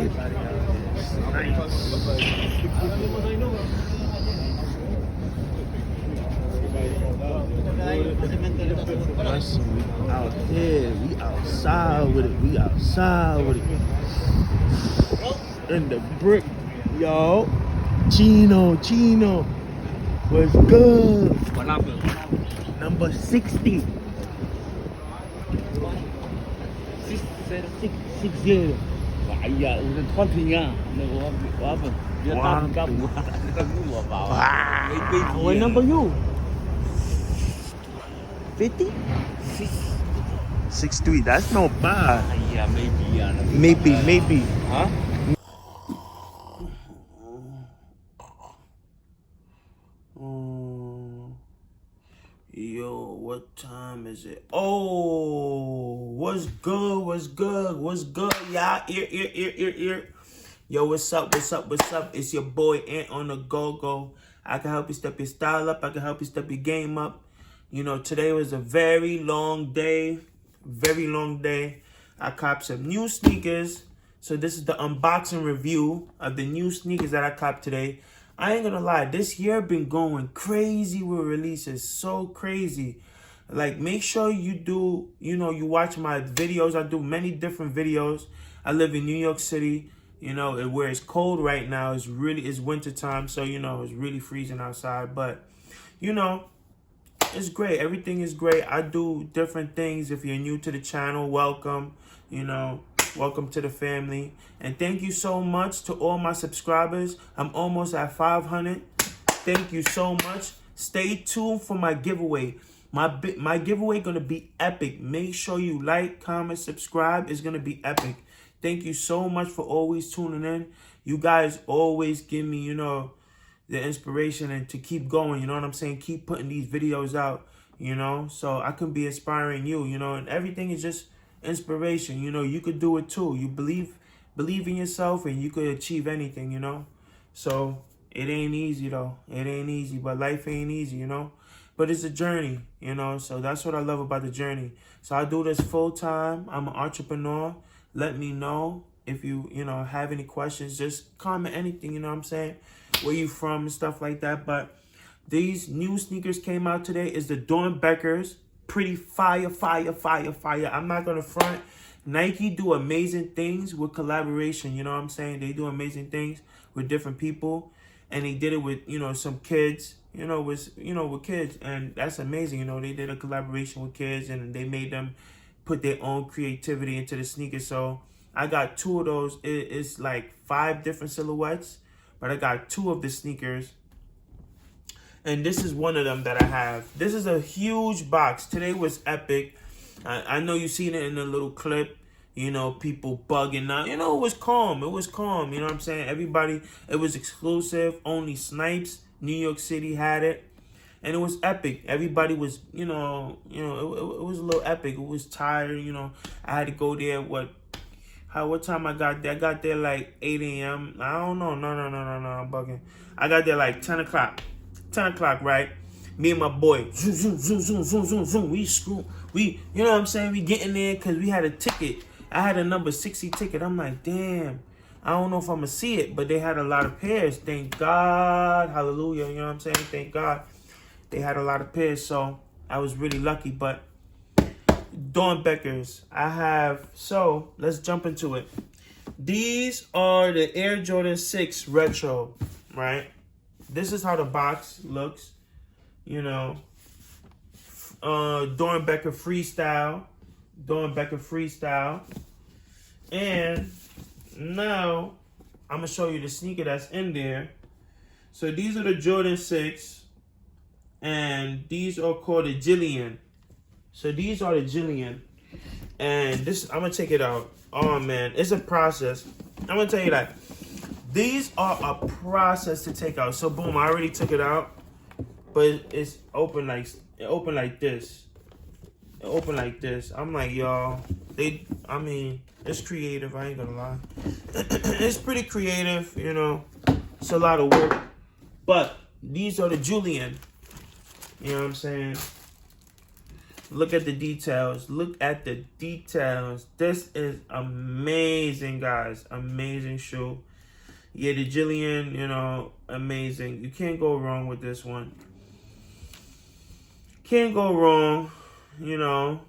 Everybody out there is we out here. We outside with it. We outside with it. In the brick, yo. Chino. What's good? Number 60. 60. Dạ, con thì nha, quá vâng. What number you? 50? 63. That's not bad. Yeah, Maybe. Huh? Yo, what time is it? Oh, what's good? Y'all, ear. Yo, what's up? It's your boy Ant on the go. I can help you step your style up. I can help you step your game up. You know, today was a very long day. I copped some new sneakers. So this is the unboxing review of the new sneakers that I copped today. I ain't gonna lie, this year been going crazy with releases, so crazy. Like, make sure you do, you watch my videos. I do many different videos. I live in New York City, where it's cold right now. It's winter time, so, it's really freezing outside. But, it's great. Everything is great. I do different things. If you're new to the channel, welcome, welcome to the family. And thank you so much to all my subscribers. I'm almost at 500. Thank you so much. Stay tuned for my giveaway. My giveaway going to be epic. Make sure you like, comment, subscribe. It's going to be epic. Thank you so much for always tuning in. You guys always give me, the inspiration and to keep going. You know what I'm saying? Keep putting these videos out, so I can be inspiring you, and everything is just inspiration. You could do it too. You believe in yourself and you could achieve anything, so it ain't easy though. It ain't easy, but life ain't easy, but it's a journey, so that's what I love about the journey. So I do this full time. I'm an entrepreneur. Let me know if you have any questions. Just comment anything, you know what I'm saying, where you from and stuff like that. But these new sneakers came out today. Is the Doernbechers. Pretty fire. I'm not gonna front. Nike do amazing things with collaboration, you know what I'm saying? They do amazing things with different people, and they did it with, some kids, with kids, and that's amazing. They did a collaboration with kids and they made them put their own creativity into the sneakers. So I got 2 of those. It's like 5 different silhouettes, but I got 2 of the sneakers. And this is one of them that I have. This is a huge box. Today was epic. I know you seen it in a little clip. People bugging out. It was calm. You know what I'm saying? Everybody, it was exclusive. Only Snipes, New York City had it. And it was epic. Everybody was, it was a little epic. It was tired, I had to go there, what time I got there? I got there like 8 a.m. I don't know. No, I'm bugging. I got there like 10 o'clock. 10 o'clock, right? Me and my boy, zoom. We, you know what I'm saying? We getting there because we had a ticket. I had a number 60 ticket. I'm like, damn, I don't know if I'm going to see it, but they had a lot of pairs. Thank God. Hallelujah. You know what I'm saying? Thank God. They had a lot of pairs, so I was really lucky. But Doernbechers, I have, so let's jump into it. These are the Air Jordan 6 Retro, right? This is how the box looks, Doernbecher Freestyle. And now I'm gonna show you the sneaker that's in there. So these are the Jordan 6, and these are called the Jillian. So these are the Jillian, and this, I'm gonna take it out. Oh man, it's a process. I'm gonna tell you that. These are a process to take out. So boom, I already took it out, but it's open like this. It open like this. I'm like, y'all, it's creative. I ain't gonna lie. It's pretty creative, It's a lot of work, but these are the Julian. You know what I'm saying? Look at the details. Look at the details. This is amazing, guys. Amazing shoe. Yeah, the Jillian, you know, amazing. You can't go wrong with this one. Can't go wrong, you know.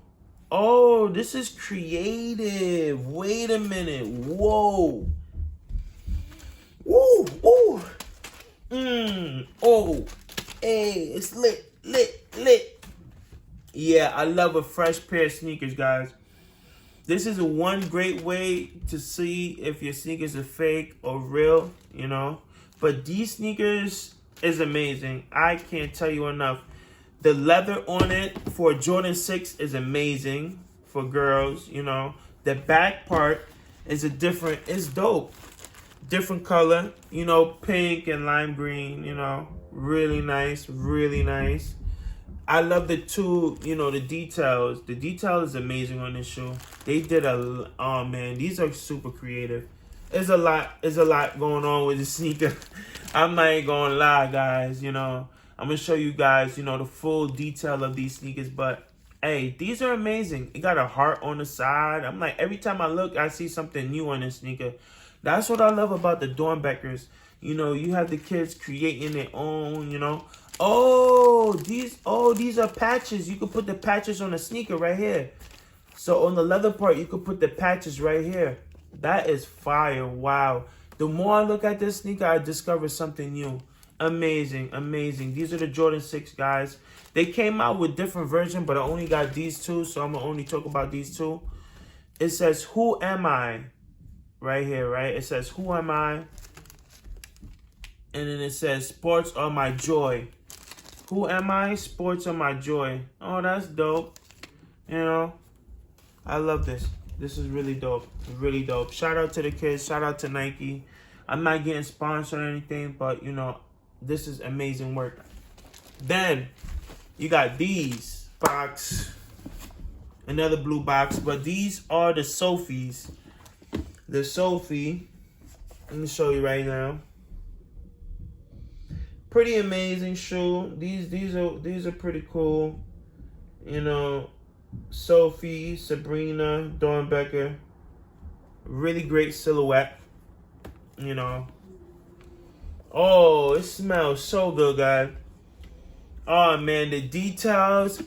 Oh, this is creative. Wait a minute. Whoa. Woo, woo. Oh. Hey, it's lit, lit. Yeah, I love a fresh pair of sneakers, guys. This is one great way to see if your sneakers are fake or real, you know. But these sneakers is amazing. I can't tell you enough. The leather on it for Jordan 6 is amazing for girls, you know. The back part is it's dope. Different color, you know, pink and lime green, you know. Really nice, really nice. I love the two, you know, the details. The detail is amazing on this shoe. They did oh man, these are super creative. There's a lot going on with the sneaker. I'm not even gonna lie, guys, you know. I'm gonna show you guys, you know, the full detail of these sneakers, but hey, these are amazing. It got a heart on the side. I'm like, every time I look, I see something new on this sneaker. That's what I love about the Doernbechers. You know, you have the kids creating their own, you know. Oh, these are patches. You can put the patches on the sneaker right here. So on the leather part, you could put the patches right here. That is fire. Wow. The more I look at this sneaker, I discover something new. Amazing, amazing. These are the Jordan 6, guys. They came out with different versions, but I only got these two, so I'm going to only talk about these two. It says, who am I? Right here, right? It says, who am I? And then it says, sports are my joy. Who am I? Sports are my joy. Oh, that's dope. You know, I love this. This is really dope. Really dope. Shout out to the kids. Shout out to Nike. I'm not getting sponsored or anything, but, you know, this is amazing work. Then you got these box, another blue box, but these are the Sophies. The Sophie, let me show you right now. Pretty amazing shoe. These are pretty cool. You know, Sophie, Sabrina, Doernbecher. Really great silhouette. You know. Oh, it smells so good, guys. Oh, man, the details.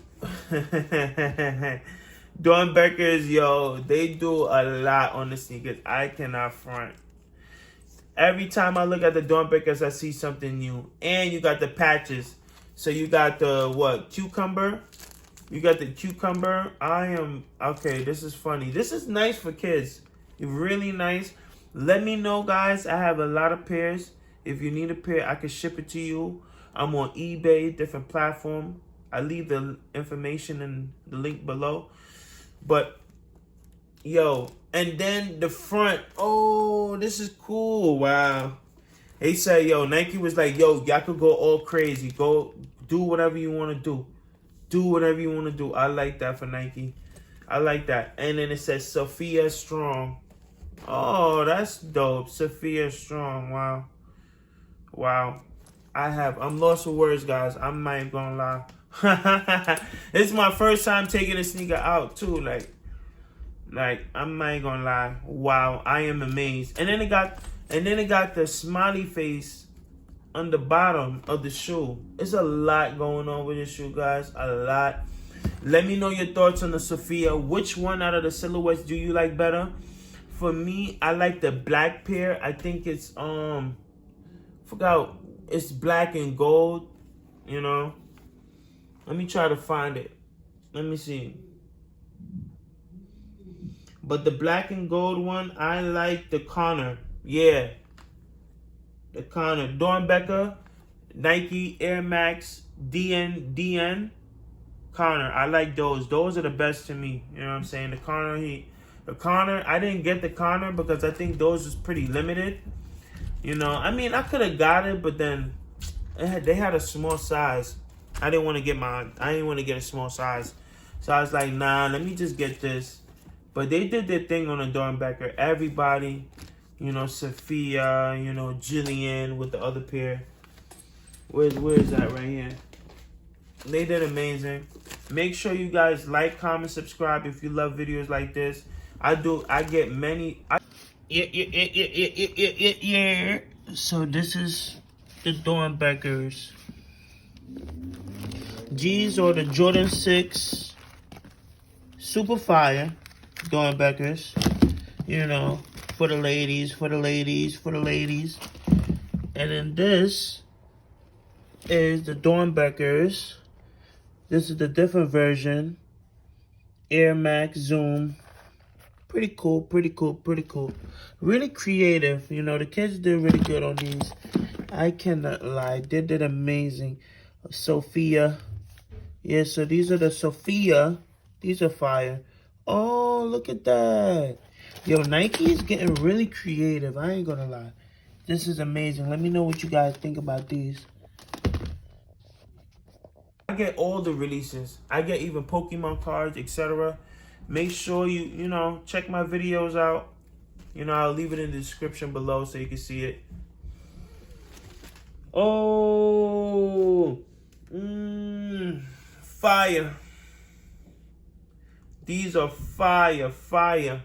Doernbechers, yo, they do a lot on the sneakers. I cannot front. Every time I look at the Doernbechers, I see something new. And you got the patches. So you got the, what, cucumber? You got the cucumber. Okay, this is funny. This is nice for kids. Really nice. Let me know, guys. I have a lot of pairs. If you need a pair, I can ship it to you. I'm on eBay, different platform. I leave the information in the link below. But, yo, and then the front. Oh, this is cool. Wow. They say, yo, Nike was like, yo, y'all could go all crazy. Go do whatever you want to do. Do whatever you want to do. I like that for Nike. I like that. And then it says Sophia Strong. Oh, that's dope. Sophia Strong. Wow. Wow. I'm lost for words, guys. I'm not even gonna lie. This is my first time taking a sneaker out too. Like I'm not even gonna lie. Wow, I am amazed. And then it got the smiley face on the bottom of the shoe. There's a lot going on with this shoe, guys. A lot. Let me know your thoughts on the Sophia. Which one out of the silhouettes do you like better? For me, I like the black pair. I think it's forgot, it's black and gold, you know. Let me try to find it. Let me see. But the black and gold one, I like the Connor. Yeah. The Connor. Doernbecher, Nike, Air Max, DN, Connor. I like those. Those are the best to me. You know what I'm saying? The Connor, I didn't get the Connor because I think those was pretty limited. You know, I mean, I could have got it, but then they had a small size. I didn't want to get a small size. So I was like, nah, let me just get this. But they did their thing on the Doernbecher. Everybody, you know, Sophia, you know, Jillian with the other pair. Where is that right here? They did amazing. Make sure you guys like, comment, subscribe if you love videos like this. I get many. Yeah. So this is the Doernbechers. These are the Jordan 6 Super Fire Doernbechers. You know, for the ladies. And then this is the Doernbechers. This is the different version. Air Max Zoom. Pretty cool. Really creative. You know, the kids did really good on these. I cannot lie. They did amazing. Sophia. Yeah, so these are the Sophia. These are fire. Oh, look at that. Yo, Nike is getting really creative. I ain't gonna lie. This is amazing. Let me know what you guys think about these. I get all the releases. I get even Pokemon cards, etc. Make sure you know, check my videos out. You know, I'll leave it in the description below so you can see it. Oh, fire. These are fire. Fire.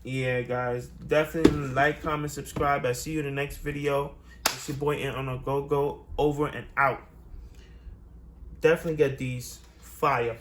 Yeah, guys, definitely like, comment, subscribe. I see you in the next video. It's your boy Ant on a go over and out. Definitely get these. Fire.